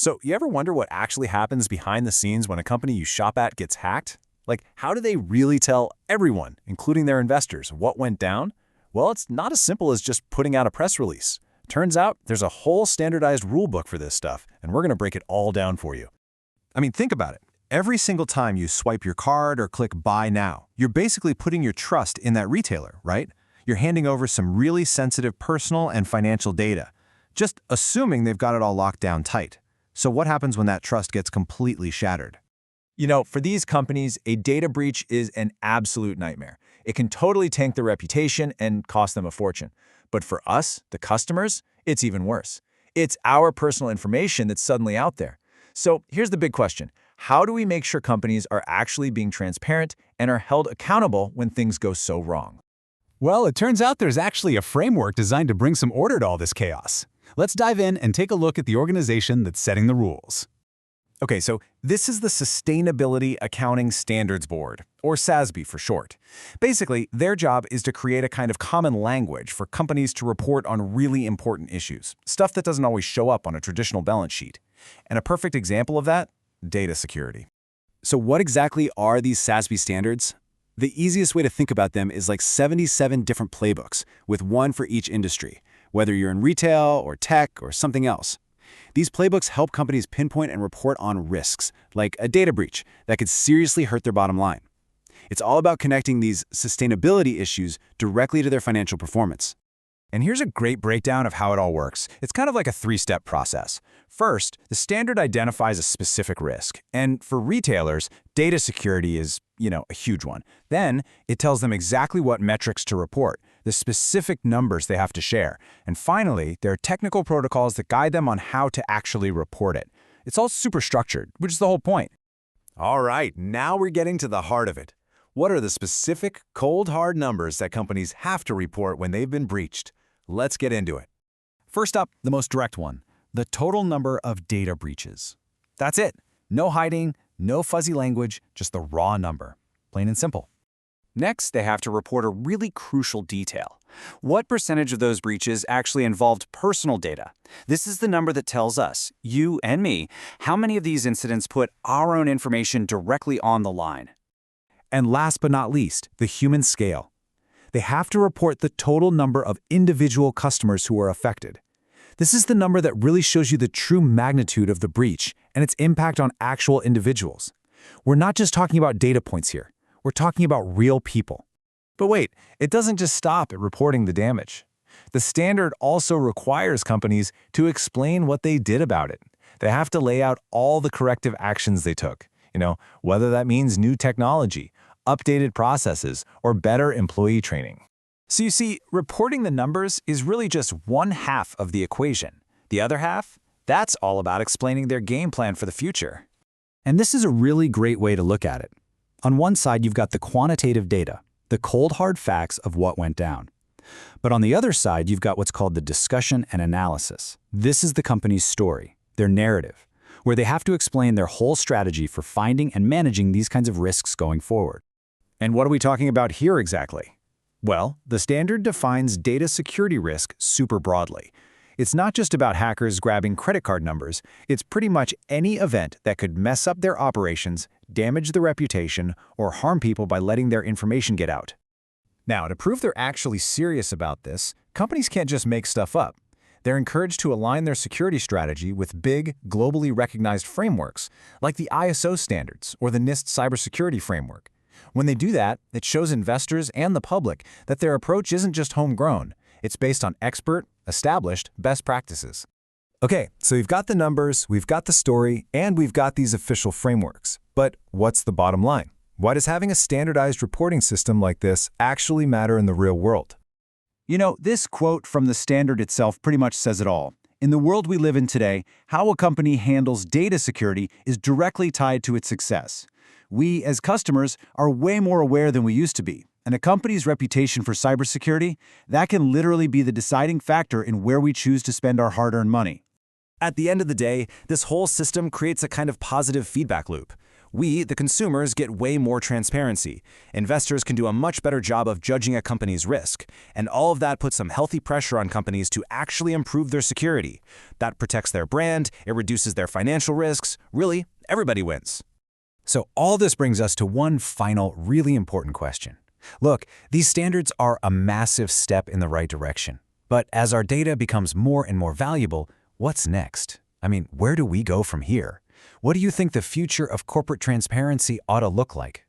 So, you ever wonder what actually happens behind the scenes when a company you shop at gets hacked? Like, how do they really tell everyone, including their investors, what went down? Well, it's not as simple as just putting out a press release. Turns out there's a whole standardized rulebook for this stuff, and we're going to break it all down for you. I mean, think about it. Every single time you swipe your card or click Buy Now, you're basically putting your trust in that retailer, right? You're handing over some really sensitive personal and financial data, just assuming they've got it all locked down tight. So what happens when that trust gets completely shattered? You know, for these companies, a data breach is an absolute nightmare. It can totally tank their reputation and cost them a fortune. But for us, the customers, it's even worse. It's our personal information that's suddenly out there. So here's the big question. How do we make sure companies are actually being transparent and are held accountable when things go so wrong? Well, it turns out there's actually a framework designed to bring some order to all this chaos. Let's dive in and take a look at the organization that's setting the rules. Okay, so this is the Sustainability Accounting Standards Board, or SASB for short. Basically, their job is to create a kind of common language for companies to report on really important issues, stuff that doesn't always show up on a traditional balance sheet. And a perfect example of that? Data security. So what exactly are these SASB standards? The easiest way to think about them is like 77 different playbooks, with one for each industry, whether you're in retail or tech or something else. These playbooks help companies pinpoint and report on risks, like a data breach, that could seriously hurt their bottom line. It's all about connecting these sustainability issues directly to their financial performance. And here's a great breakdown of how it all works. It's kind of like a three-step process. First, the standard identifies a specific risk. And for retailers, data security is, a huge one. Then, it tells them exactly what metrics to report, the specific numbers they have to share. And finally, there are technical protocols that guide them on how to actually report it. It's all super structured, which is the whole point. All right, now we're getting to the heart of it. What are the specific, cold, hard numbers that companies have to report when they've been breached? Let's get into it. First up, the most direct one, the total number of data breaches. That's it. No hiding, no fuzzy language, just the raw number. Plain and simple. Next, they have to report a really crucial detail. What percentage of those breaches actually involved personal data? This is the number that tells us, you and me, how many of these incidents put our own information directly on the line. And last but not least, the human scale. They have to report the total number of individual customers who are affected. This is the number that really shows you the true magnitude of the breach and its impact on actual individuals. We're not just talking about data points here. We're talking about real people. But wait, it doesn't just stop at reporting the damage. The standard also requires companies to explain what they did about it. They have to lay out all the corrective actions they took, whether that means new technology, updated processes, or better employee training. So you see, reporting the numbers is really just one half of the equation. The other half? That's all about explaining their game plan for the future. And this is a really great way to look at it. On one side, you've got the quantitative data, the cold hard facts of what went down. But on the other side, you've got what's called the discussion and analysis. This is the company's story, their narrative, where they have to explain their whole strategy for finding and managing these kinds of risks going forward. And what are we talking about here exactly? Well, the standard defines data security risk super broadly. It's not just about hackers grabbing credit card numbers. It's pretty much any event that could mess up their operations, damage the reputation, or harm people by letting their information get out. Now, to prove they're actually serious about this, companies can't just make stuff up. They're encouraged to align their security strategy with big, globally recognized frameworks, like the ISO standards or the Nist cybersecurity framework. When they do that, it shows investors and the public that their approach isn't just homegrown. It's based on expert, established best practices. Okay, so we've got the numbers, we've got the story, and we've got these official frameworks. But what's the bottom line? Why does having a standardized reporting system like this actually matter in the real world? This quote from the standard itself pretty much says it all. In the world we live in today, how a company handles data security is directly tied to its success. We, as customers, are way more aware than we used to be. And a company's reputation for cybersecurity, that can literally be the deciding factor in where we choose to spend our hard-earned money. At the end of the day, this whole system creates a kind of positive feedback loop. We, the consumers, get way more transparency. Investors can do a much better job of judging a company's risk. And all of that puts some healthy pressure on companies to actually improve their security. That protects their brand, it reduces their financial risks. Really, everybody wins. So all this brings us to one final, really important question. Look, these standards are a massive step in the right direction. But as our data becomes more and more valuable, what's next? I mean, where do we go from here? What do you think the future of corporate transparency ought to look like?